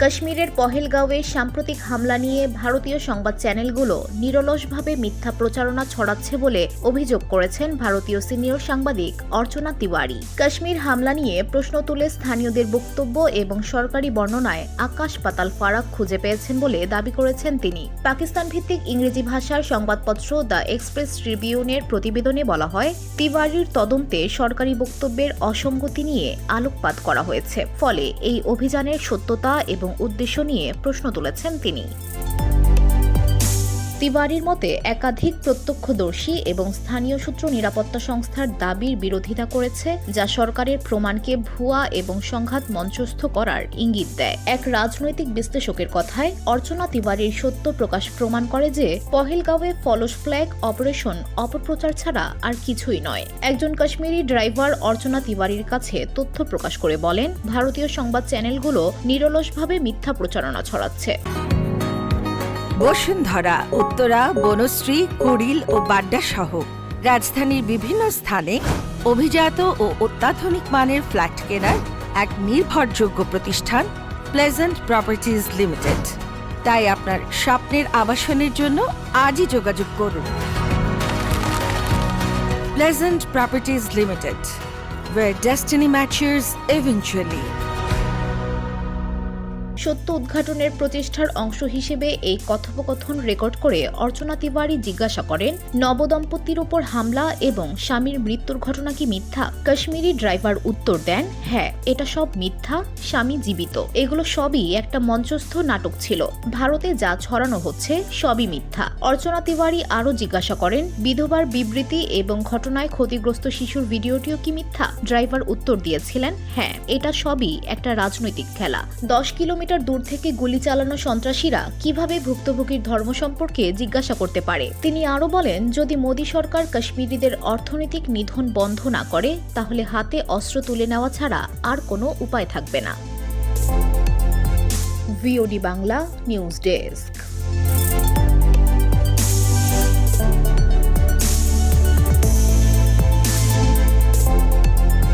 কাশ্মীরের পহেলগাঁওয়ে সাম্প্রতিক হামলা নিয়ে ভারতীয় সংবাদ চ্যানেলগুলো নিরলসভাবে মিথ্যা প্রচারণা ছড়াচ্ছে বলে অভিযোগ করেছেন ভারতীয় সিনিয়র সাংবাদিক অর্চনা তিওয়ারি। কাশ্মীর হামলা নিয়ে প্রশ্ন তুলে স্থানীয়দের বক্তব্য এবং সরকারি বর্ণনায় আকাশ পাতাল ফারাক খুঁজে পেয়েছেন বলে দাবি করেছেন তিনি। পাকিস্তান ভিত্তিক ইংরেজি ভাষার সংবাদপত্র দ্য এক্সপ্রেস ট্রিবিউনের প্রতিবেদনে বলা হয়, তিওয়ারির তদন্তে সরকারি বক্তব্যের অসঙ্গতি নিয়ে আলোকপাত করা হয়েছে। ফলে এই অভিযানের সত্যতা এবং উদ্দেশ্য নিয়ে প্রশ্ন তুলেছেন তিনি। তিওয়ারির মতে একাধিক প্রত্যক্ষদর্শী এবং স্থানীয় সূত্র নিরাপত্তা সংস্থার দাবির বিরোধিতা করেছে, যা সরকারের প্রমাণকে ভুয়া এবং সংঘাত মঞ্চস্থ করার ইঙ্গিত দেয়। এক রাজনৈতিক বিশ্লেষকের কথায়, অর্চনা তিওয়ারির সত্য প্রকাশ প্রমাণ করে যে পহেলগাঁওয়ে ফলস ফ্ল্যাগ অপারেশন অপপ্রচার ছাড়া আর কিছুই নয়। একজন কাশ্মীরি ড্রাইভার অর্চনা তিওয়ারির কাছে তথ্য প্রকাশ করে বলেন, ভারতীয় সংবাদ চ্যানেলগুলো নিরলসভাবে মিথ্যা প্রচারণা ছড়াচ্ছে। বসুন্ধরা, উত্তরা, বনশ্রী, কুড়িল ও বাড্ডা সহ রাজধানীর বিভিন্ন স্থানে অভিজাত ও অত্যাধুনিক মানের ফ্ল্যাট কেনার এক নির্ভরযোগ্য প্রতিষ্ঠান প্লেজেন্ট প্রপার্টিজ লিমিটেড। তাই আপনার স্বপ্নের আবাসনের জন্য আজই যোগাযোগ করুন। Pleasant properties limited, where destiny matures eventually. সত্য উদ্ঘাটনের প্রচেষ্টার অংশ হিসেবে এই কথোপকথন রেকর্ড করে অর্চনা তিওয়ারি জিজ্ঞাসা করেন, নবদম্পতির উপর হামলা এবং স্বামীর মৃত্যুর ঘটনা কি মিথ্যা? কাশ্মীরি ড্রাইভার উত্তর দেন, হ্যাঁ, এটা সব মিথ্যা, স্বামী জীবিত। এগুলো সবই একটা মঞ্চস্থ নাটক ছিল। ভারতে যা ছড়ানো হচ্ছে সবই মিথ্যা। অর্চনা তিওয়ারি আরও জিজ্ঞাসা করেন, বিধবার বিবৃতি এবং ঘটনায় ক্ষতিগ্রস্ত শিশুর ভিডিওটিও কি মিথ্যা? ড্রাইভার উত্তর দিয়েছিলেন, হ্যাঁ, এটা সবই একটা রাজনৈতিক খেলা। 10 কিলোমিটার দূর থেকে গুলি চালানো সন্ত্রাসীরা কিভাবে ভুক্তভোগীর ধর্ম সম্পর্কে জিজ্ঞাসা করতে পারে? তিনি আরও বলেন, যদি মোদী সরকার কাশ্মীরিদের অর্থনৈতিক নিধন বন্ধ না করে, তাহলে হাতে অস্ত্র তুলে নেওয়া ছাড়া আর কোনো উপায় থাকবে না। VOD Bangla news desk.